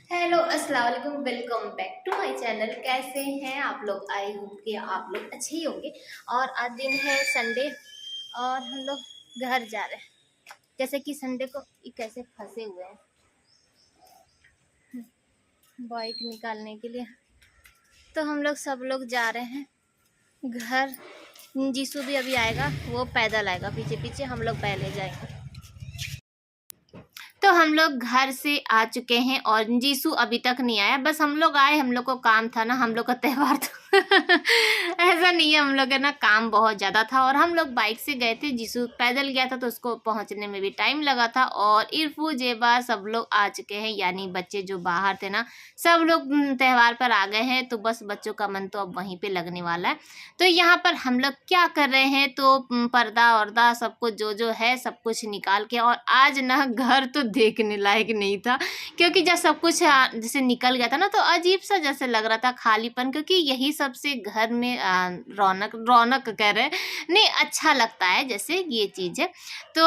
Hello अस्सलाम वालेकुम, welcome back to my channel. कैसे हैं आप लोग? आई होप कि आप लोग अच्छे ही होंगे। और आज दिन है संडे और हम लोग घर जा रहे हैं। जैसे कि संडे को ये कैसे फंसे हुए हैं बाइक निकालने के लिए, तो हम लोग सब लोग जा रहे हैं घर। जीसू भी अभी आएगा, वो पैदल आएगा, पीछे पीछे हम लोग पहले जाएंगे। तो हम लोग घर से आ चुके हैं और जीसू अभी तक नहीं आया। बस हम लोग आए, हम लोग को काम था ना, हम लोग का त्योहार था। ऐसा नहीं है, हम लोग है ना काम बहुत ज़्यादा था और हम लोग बाइक से गए थे। जीसू पैदल गया था तो उसको पहुंचने में भी टाइम लगा था। और इरफू जेबा सब लोग आ चुके हैं, यानी बच्चे जो बाहर थे ना, सब लोग त्योहार पर आ गए हैं। तो बस बच्चों का मन तो अब वहीं पे लगने वाला है। तो यहाँ पर हम लोग क्या कर रहे हैं, तो पर्दा वर्दा सब कुछ जो है सब कुछ निकाल के। और आज ना घर तो देखने लायक नहीं था, क्योंकि जब सब कुछ जैसे निकल गया था ना, तो अजीब सा जैसे लग रहा था, खालीपन। क्योंकि यही सबसे घर में रौनक रौनक कह रहे नहीं, अच्छा लगता है जैसे ये चीज़ है। तो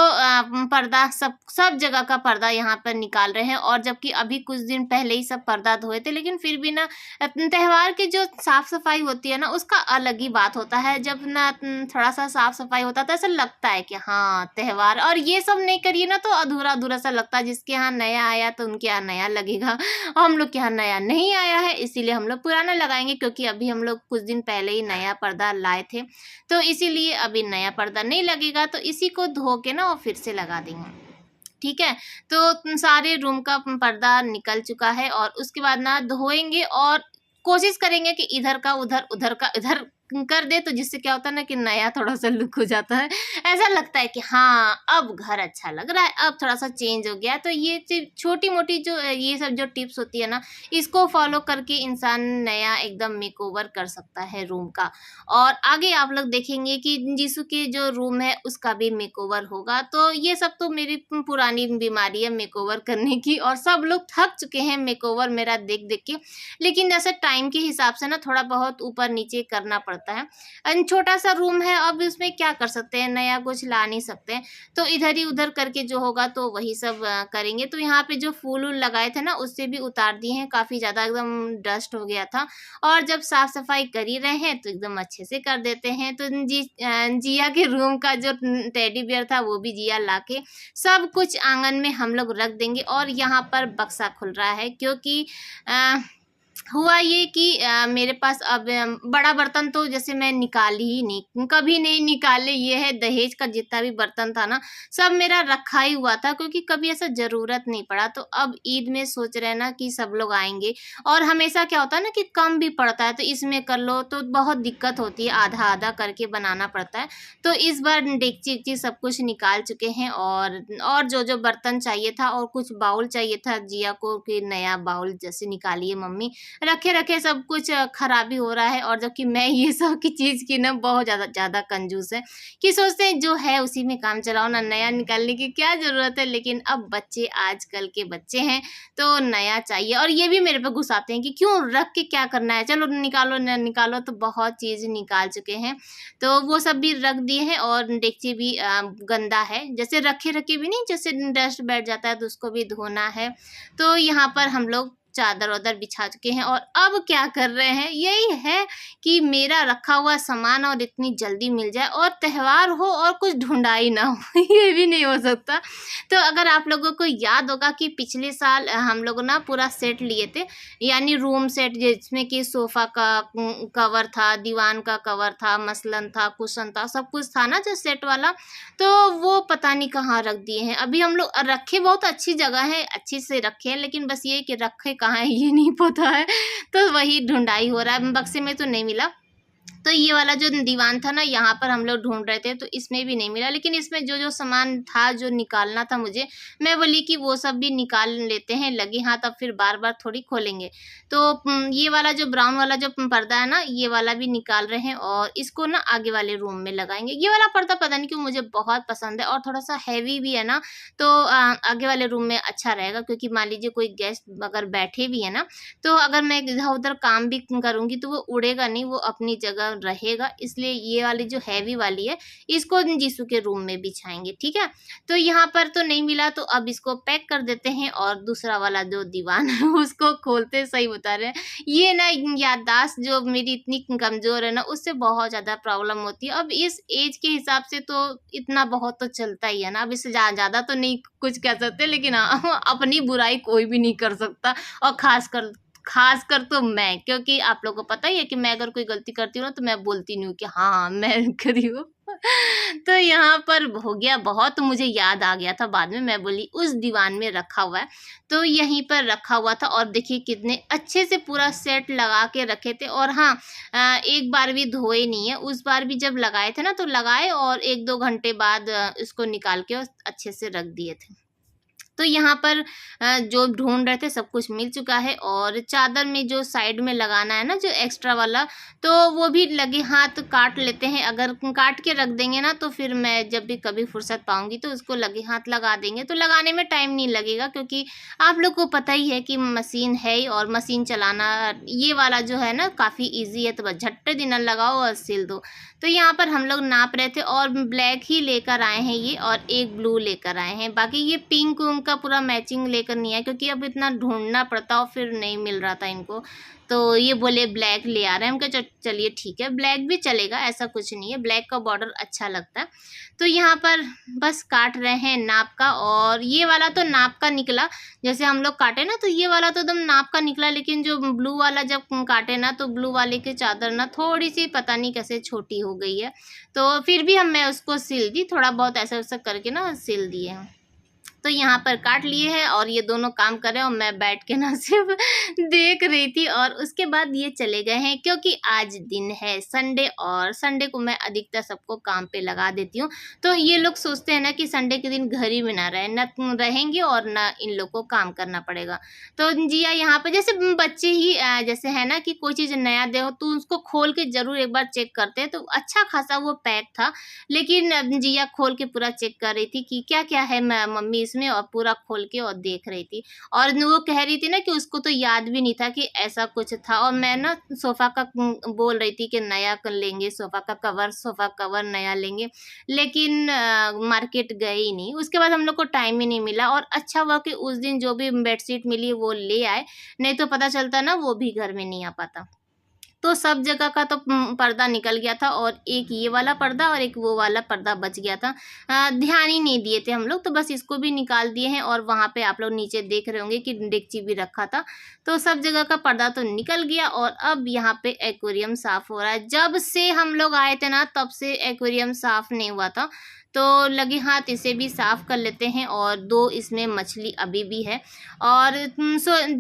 पर्दा सब जगह का पर्दा यहाँ पर निकाल रहे हैं। और जबकि अभी कुछ दिन पहले ही सब पर्दा धोए थे, लेकिन फिर भी ना त्योहार की जो साफ सफाई होती है ना, उसका अलग ही बात होता है। जब ना थोड़ा सा साफ सफाई होता है तो ऐसा लगता है कि हाँ त्योहार। और ये सब नहीं करिए ना तो अधूरा अधूरा सा लगता है। जिसके यहाँ नया आया तो उनके यहाँ नया लगेगा, और हम लोग के यहाँ नया नहीं आया है, इसीलिए हम लोग पुराना लगाएंगे। क्योंकि अभी हम लोग कुछ दिन पहले ही नया पर्दा लाए थे, तो इसीलिए अभी नया पर्दा नहीं लगेगा। तो इसी को धो के ना और फिर से लगा देंगे, ठीक है। तो सारे रूम का पर्दा निकल चुका है और उसके बाद ना धोएंगे और कोशिश करेंगे कि इधर का उधर, उधर का इधर कर दे। तो जिससे क्या होता है ना कि नया थोड़ा सा लुक हो जाता है। ऐसा लगता है कि हाँ अब घर अच्छा लग रहा है, अब थोड़ा सा चेंज हो गया। तो ये छोटी मोटी जो ये सब जो टिप्स होती है ना, इसको फॉलो करके इंसान नया एकदम मेकओवर कर सकता है रूम का। और आगे आप लोग देखेंगे कि जीसू के जो रूम है उसका भी मेकओवर होगा। तो ये सब तो मेरी पुरानी बीमारी है मेकओवर करने की, और सब लोग थक चुके हैं मेकओवर मेरा देख देख के। लेकिन जैसे टाइम के हिसाब से ना थोड़ा बहुत ऊपर नीचे करना पड़ता है। छोटा सा रूम है, अब इसमें क्या कर सकते हैं, नया कुछ ला नहीं सकते हैं। तो इधर ही उधर करके जो होगा तो वही सब करेंगे। तो यहाँ पे जो फूल वूल लगाए थे ना, उससे भी उतार दिए हैं, काफ़ी ज़्यादा एकदम डस्ट हो गया था। और जब साफ सफाई कर ही रहे हैं तो एकदम अच्छे से कर देते हैं। तो जिया के रूम का जो टेडी बियर था वो भी जिया लाके सब कुछ आंगन में हम लोग रख देंगे। और यहाँ पर बक्सा खुल रहा है, क्योंकि हुआ ये कि मेरे पास अब बड़ा बर्तन तो जैसे मैं निकाली ही नहीं, कभी नहीं निकाले। ये है दहेज का जितना भी बर्तन था ना, सब मेरा रखा ही हुआ था, क्योंकि कभी ऐसा ज़रूरत नहीं पड़ा। तो अब ईद में सोच रहे ना कि सब लोग आएंगे, और हमेशा क्या होता है ना कि कम भी पड़ता है, तो इसमें कर लो तो बहुत दिक्कत होती है, आधा आधा करके बनाना पड़ता है। तो इस बार डेगची वेगची सब कुछ निकाल चुके हैं। और जो बर्तन चाहिए था और कुछ बाउल चाहिए था जिया को, कि नया बाउल जैसे निकालिए मम्मी, रखे रखे सब कुछ खराबी हो रहा है। और जबकि मैं ये सब की चीज़ की ना बहुत ज़्यादा कंजूस है, कि सोचते हैं जो है उसी में काम चलाओ ना, नया निकालने की क्या ज़रूरत है। लेकिन अब बच्चे आजकल के बच्चे हैं तो नया चाहिए। और ये भी मेरे पे गुस्साते हैं कि क्यों रख के क्या करना है, चलो निकालो न निकालो। तो बहुत चीज़ निकाल चुके हैं, तो वो सब भी रख दिए हैं। और डेगची भी गंदा है, जैसे रखे रखे भी नहीं, जैसे डस्ट बैठ जाता है तो उसको भी धोना है। तो यहाँ पर हम लोग चादर वादर बिछा चुके हैं। और अब क्या कर रहे हैं, यही है कि मेरा रखा हुआ सामान और इतनी जल्दी मिल जाए, और त्यौहार हो और कुछ ढूंढाई ना हो। ये भी नहीं हो सकता। तो अगर आप लोगों को याद होगा कि पिछले साल हम लोग ना पूरा सेट लिए थे, यानी रूम सेट, जिसमें कि सोफ़ा का कवर था, दीवान का कवर था, मसलन था, कुशन था, सब कुछ था ना जो सेट वाला। तो वो पता नहीं कहाँ रख दिए हैं। अभी हम लोग रखे बहुत अच्छी जगह है, अच्छी से रखे हैं, लेकिन बस ये कि रखे कहाँ है ये नहीं पता है। तो वही ढूंढाई हो रहा है, बक्से में तो नहीं मिला। तो ये वाला जो दीवान था ना, यहाँ पर हम लोग ढूंढ रहे थे तो इसमें भी नहीं मिला। लेकिन इसमें जो सामान था जो निकालना था मुझे, मैं बोली कि वो सब भी निकाल लेते हैं, लगे हाथ, अब फिर बार बार थोड़ी खोलेंगे। तो ये वाला जो ब्राउन वाला जो पर्दा है ना, ये वाला भी निकाल रहे हैं और इसको ना आगे वाले रूम में लगाएंगे। ये वाला पर्दा पता नहीं क्यों मुझे बहुत पसंद है, और थोड़ा सा हैवी भी है ना, तो आगे वाले रूम में अच्छा रहेगा। क्योंकि मान लीजिए कोई गेस्ट अगर बैठे भी है ना, तो अगर मैं इधर उधर काम भी करूँगी तो वो उड़ेगा नहीं, वो अपनी जगह रहेगा, इसलिए ये वाली जो हैवी वाली है इसको जीसू के रूम में बिछाएंगे, ठीक है। तो यहाँ पर तो नहीं मिला, तो अब इसको पैक कर देते हैं और दूसरा वाला जो दीवान है उसको खोलते, सही बता रहे हैं, ये ना याददाश्त जो मेरी इतनी कमज़ोर है ना, उससे बहुत ज़्यादा प्रॉब्लम होती है। अब इस एज के हिसाब से तो इतना बहुत तो चलता ही है ना, अब इससे ज़्यादा तो नहीं कुछ कह सकते, लेकिन हाँ अपनी बुराई कोई भी नहीं कर सकता, और खासकर तो मैं, क्योंकि आप लोगों को पता ही है कि मैं अगर कोई गलती करती हूँ ना तो मैं बोलती नहीं हूँ कि हाँ मैं करी हूँ। तो यहाँ पर हो गया बहुत, मुझे याद आ गया था बाद में, मैं बोली उस दीवान में रखा हुआ है, तो यहीं पर रखा हुआ था। और देखिए कितने अच्छे से पूरा सेट लगा के रखे थे। और हाँ, एक बार भी धोए नहीं है, उस बार भी जब लगाए थे ना तो लगाए और 1-2 घंटे बाद इसको निकाल के और अच्छे से रख दिए थे। तो यहाँ पर जो ढूंढ रहे थे सब कुछ मिल चुका है। और चादर में जो साइड में लगाना है ना जो एक्स्ट्रा वाला, तो वो भी लगे हाथ काट लेते हैं। अगर काट के रख देंगे ना तो फिर मैं जब भी कभी फुर्सत पाऊंगी तो उसको लगे हाथ लगा देंगे, तो लगाने में टाइम नहीं लगेगा, क्योंकि आप लोग को पता ही है कि मशीन है ही, और मशीन चलाना ये वाला जो है ना काफ़ी ईजी है, तो बस झट्टे दिन लगाओ और सिल दो। तो यहाँ पर हम लोग नाप रहे थे और ब्लैक ही लेकर आए हैं ये, और एक ब्लू लेकर आए हैं, बाकी ये पिंक उनका पूरा मैचिंग लेकर नहीं आया, क्योंकि अब इतना ढूंढना पड़ता और फिर नहीं मिल रहा था इनको। तो ये बोले ब्लैक ले आ रहे हैं, हम कहा चलिए ठीक है, ब्लैक भी चलेगा, ऐसा कुछ नहीं है, ब्लैक का बॉर्डर अच्छा लगता है। तो यहाँ पर बस काट रहे हैं नाप का, और ये वाला तो नाप का निकला, जैसे हम लोग काटे ना तो ये वाला तो एकदम नाप का निकला, लेकिन जो ब्लू वाला जब काटे ना तो ब्लू वाले की चादर ना थोड़ी सी पता नहीं कैसे छोटी हो गई है, तो फिर भी मैं उसको सिल दी, थोड़ा बहुत ऐसा वैसा करके ना सिल दिए हैं। तो यहाँ पर काट लिए हैं और ये दोनों काम कर रहे हैं, और मैं बैठ के ना सिर्फ देख रही थी। और उसके बाद ये चले गए हैं, क्योंकि आज दिन है संडे, और संडे को मैं अधिकतर सबको काम पे लगा देती हूँ। तो ये लोग सोचते हैं ना कि संडे के दिन घर ही में ना रहे, ना रहेंगे और ना इन लोग को काम करना पड़ेगा। तो जिया यहाँ पर जैसे बच्चे ही जैसे है ना कि कोई चीज़ नया दे हो तो उसको खोल के जरूर एक बार चेक करते हैं, तो अच्छा खासा वो पैक था, लेकिन जिया खोल के पूरा चेक कर रही थी कि क्या क्या है मम्मी इसमें, और पूरा खोल के और देख रही थी। और वो कह रही थी ना कि उसको तो याद भी नहीं था कि ऐसा कुछ था, और मैं ना सोफ़ा का बोल रही थी कि नया कर लेंगे, सोफ़ा कवर नया लेंगे, लेकिन मार्केट गए ही नहीं। उसके बाद हम लोग को टाइम ही नहीं मिला, और अच्छा हुआ कि उस दिन जो भी बेडशीट मिली वो ले आए, नहीं तो पता चलता ना वो भी घर में नहीं आ पाता। तो सब जगह का तो पर्दा निकल गया था, और एक ये वाला पर्दा और एक वो वाला पर्दा बच गया था। ध्यान ही नहीं दिए थे हम लोग, तो बस इसको भी निकाल दिए हैं। और वहाँ पे आप लोग नीचे देख रहे होंगे कि डेगची भी रखा था, तो सब जगह का पर्दा तो निकल गया। और अब यहाँ पे एक्वेरियम साफ़ हो रहा है। जब से हम लोग आए थे ना तब से एक्वेरियम साफ़ नहीं हुआ था, तो लगे हाथ इसे भी साफ़ कर लेते हैं। और 2 इसमें मछली अभी भी है, और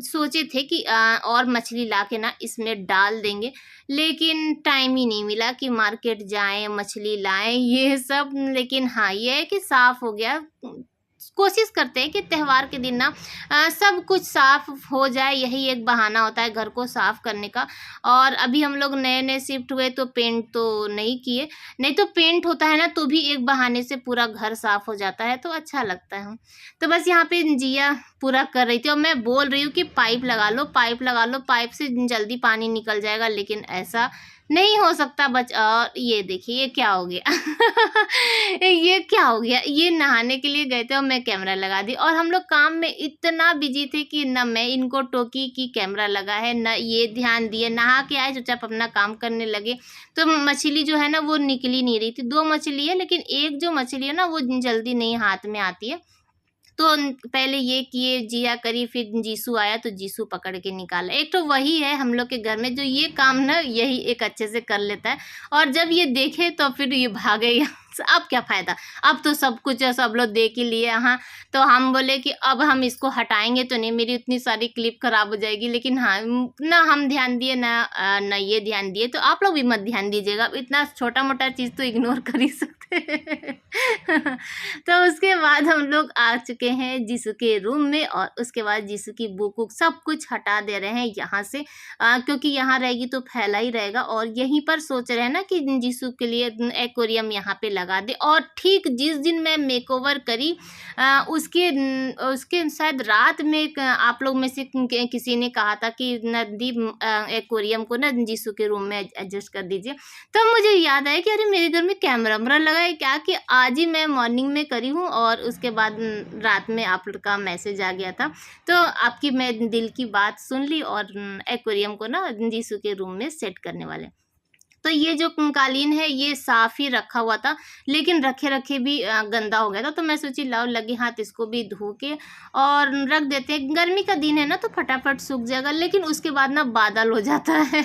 सोचे थे कि और मछली ला के ना इसमें डाल देंगे, लेकिन टाइम ही नहीं मिला कि मार्केट जाएं मछली लाएं ये सब। लेकिन हाँ ये है कि साफ़ हो गया। कोशिश करते हैं कि त्यौहार के दिन ना सब कुछ साफ़ हो जाए, यही एक बहाना होता है घर को साफ़ करने का। और अभी हम लोग नए नए शिफ्ट हुए तो पेंट तो नहीं किए, नहीं तो पेंट होता है ना तो भी एक बहाने से पूरा घर साफ़ हो जाता है, तो अच्छा लगता है। तो बस यहाँ पे जिया पूरा कर रही थी, और मैं बोल रही हूँ कि पाइप लगा लो, पाइप लगा लो, पाइप से जल्दी पानी निकल जाएगा, लेकिन ऐसा नहीं हो सकता और ये देखिए ये क्या हो गया ये क्या हो गया, ये नहाने के लिए गए थे और मैं कैमरा लगा दी, और हम लोग काम में इतना बिजी थे कि ना मैं इनको टोकी कि कैमरा लगा है, ना ये ध्यान दिए, नहा के आए चुपचाप अपना काम करने लगे। तो मछली जो है ना वो निकली नहीं रही थी, 2 मछली है, लेकिन एक जो मछली है ना वो जल्दी नहीं हाथ में आती है। तो पहले ये किए, जिया करी, फिर जीसू आया तो जीसू पकड़ के निकाला। एक तो वही है हम लोग के घर में जो ये काम ना यही एक अच्छे से कर लेता है, और जब ये देखे तो फिर ये भागे यहाँ से। अब क्या फ़ायदा, अब तो सब कुछ है, सब लोग देख ही लिए। हाँ, तो हम बोले कि अब हम इसको हटाएंगे तो नहीं, मेरी उतनी सारी क्लिप खराब हो जाएगी। लेकिन हाँ ना हम ध्यान दिए ना ये ध्यान दिए, तो आप लोग भी मत ध्यान दीजिएगा, इतना छोटा मोटा चीज़ तो इग्नोर कर ही सकते तो उसके बाद हम लोग आ चुके हैं जीसू के रूम में, और उसके बाद जीसू की बुक वुक सब कुछ हटा दे रहे हैं यहाँ से, क्योंकि यहाँ रहेगी तो फैला ही रहेगा। और यहीं पर सोच रहे हैं ना कि जीसू के लिए एक्वेरियम यहाँ पे लगा दे। और ठीक जिस दिन मैं मेकओवर करी उसके शायद रात में आप लोग में से किसी ने कहा था कि नदीप एक्वेरियम को ना जीसू के रूम में एडजस्ट कर दीजिए। तब मुझे याद आया कि अरे मेरे घर में कैमरा वैमरा लगा है क्या, कि आज ही मैं मॉर्निंग में करी हूँ और उसके बाद रात में आप लोग का मैसेज आ गया था। तो आपकी मैं दिल की बात सुन ली और एक्वेरियम को ना जीसू के रूम में सेट करने वाले। तो ये जो कालीन है ये साफ ही रखा हुआ था, लेकिन रखे रखे भी गंदा हो गया था। तो मैं सोची लाओ लगे हाथ इसको भी धो के और रख देते हैं। गर्मी का दिन है ना तो फटाफट सूख जाएगा, लेकिन उसके बाद ना बादल हो जाता है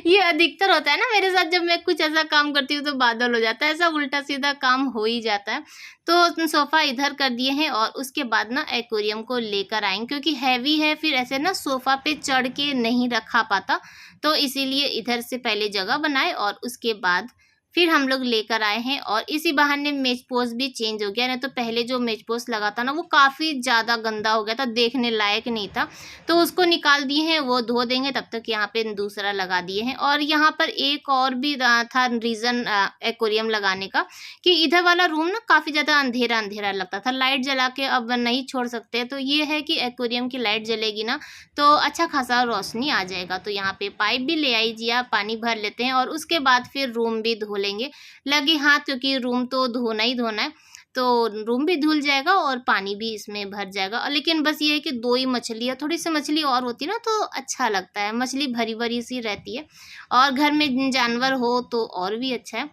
ये अधिकतर होता है ना मेरे साथ, जब मैं कुछ ऐसा काम करती हूँ तो बादल हो जाता है, ऐसा उल्टा सीधा काम हो ही जाता है। तो सोफ़ा इधर कर दिए हैं और उसके बाद ना एक्वेरियम को लेकर आएंगे, क्योंकि हैवी है, फिर ऐसे ना सोफ़ा पे चढ़ के नहीं रखा पाता, तो इसीलिए इधर से पहले जगह बनाए और उसके बाद फिर हम लोग लेकर आए हैं। और इसी बहाने मेज पोस्ट भी चेंज हो गया, नहीं तो पहले जो मेज पोस्ट लगा था ना वो काफ़ी ज़्यादा गंदा हो गया था, देखने लायक नहीं था। तो उसको निकाल दिए हैं, वो धो देंगे, तब तक यहाँ पे दूसरा लगा दिए हैं। और यहाँ पर एक और भी था रीज़न एक्वेरियम लगाने का, कि इधर वाला रूम ना काफ़ी ज़्यादा अंधेरा अंधेरा लगता था, लाइट जला के अब नहीं छोड़ सकते। तो ये है कि एक्वेरियम की लाइट जलेगी ना तो अच्छा खासा रोशनी आ जाएगा। तो यहाँ पे पाइप भी ले आई जिया, पानी भर लेते हैं और उसके बाद फिर रूम भी धो लेंगे लगे हाथ, क्योंकि रूम तो धोना ही धोना है। तो रूम भी धुल जाएगा और पानी भी इसमें भर जाएगा। लेकिन बस ये है कि 2 ही मछली है, थोड़ी सी मछली और होती ना तो अच्छा लगता है, मछली भरी भरी सी रहती है और घर में जानवर हो तो और भी अच्छा है।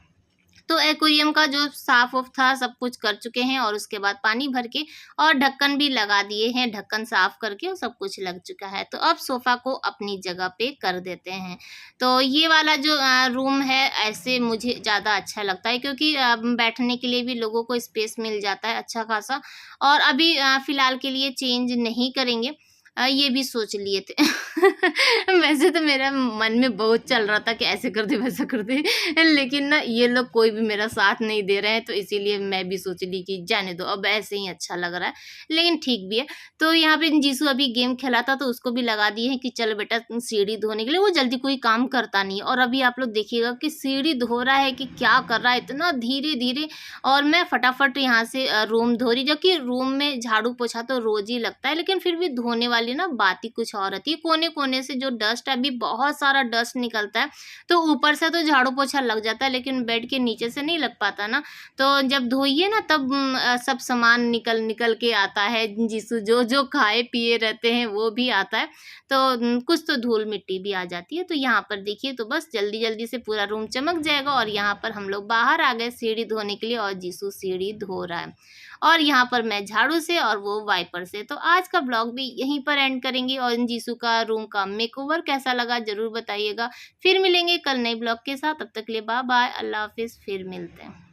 तो एक्वेरियम का जो साफ ऑफ था सब कुछ कर चुके हैं और उसके बाद पानी भर के और ढक्कन भी लगा दिए हैं, ढक्कन साफ करके और सब कुछ लग चुका है। तो अब सोफ़ा को अपनी जगह पे कर देते हैं। तो ये वाला जो रूम है ऐसे मुझे ज़्यादा अच्छा लगता है, क्योंकि बैठने के लिए भी लोगों को स्पेस मिल जाता है अच्छा खासा। और अभी फ़िलहाल के लिए चेंज नहीं करेंगे, ये भी सोच लिए थे वैसे तो मेरा मन में बहुत चल रहा था कि ऐसे कर दे वैसा कर दे लेकिन ना ये लोग कोई भी मेरा साथ नहीं दे रहे हैं, तो इसीलिए मैं भी सोच ली कि जाने दो, अब ऐसे ही अच्छा लग रहा है, लेकिन ठीक भी है। तो यहाँ पे जीसू अभी गेम खेला था तो उसको भी लगा दिए हैं कि चलो बेटा सीढ़ी धोने के लिए, वो जल्दी कोई काम करता नहीं। और अभी आप लोग देखिएगा कि सीढ़ी धो रहा है कि क्या कर रहा है, इतना धीरे धीरे। और मैं फटाफट यहाँ से रूम धो रही, जबकि रूम में झाड़ू पोछा तो रोज ही लगता है, लेकिन फिर भी धोने वाली ना बात ही कुछ और रहती है। कोने कोने से जो डस्ट है, अभी बहुत सारा डस्ट निकलता है, तो ऊपर से तो झाड़ू पोछा लग जाता है, लेकिन बेड के नीचे से नहीं लग पाता ना। तो जब धोइए ना तब सब सामान निकल निकल के आता है, जीसू जो जो खाए पिए रहते हैं वो भी आता है, तो कुछ तो धूल मिट्टी भी आ जाती है। तो यहाँ पर देखिए, तो बस जल्दी जल्दी से पूरा रूम चमक जाएगा। और यहाँ पर हम लोग बाहर आ गए सीढ़ी धोने के लिए और जीसू सीढ़ी धो रहा है, और यहाँ पर मैं झाड़ू से और वो वाइपर से। तो आज का ब्लॉग भी यहीं पर एंड करेंगे। और जीसू का रूम का मेकओवर कैसा लगा जरूर बताइएगा। फिर मिलेंगे कल नए ब्लॉग के साथ, तब तक के लिए बाय बाय, अल्लाह हाफिज़, फिर मिलते हैं।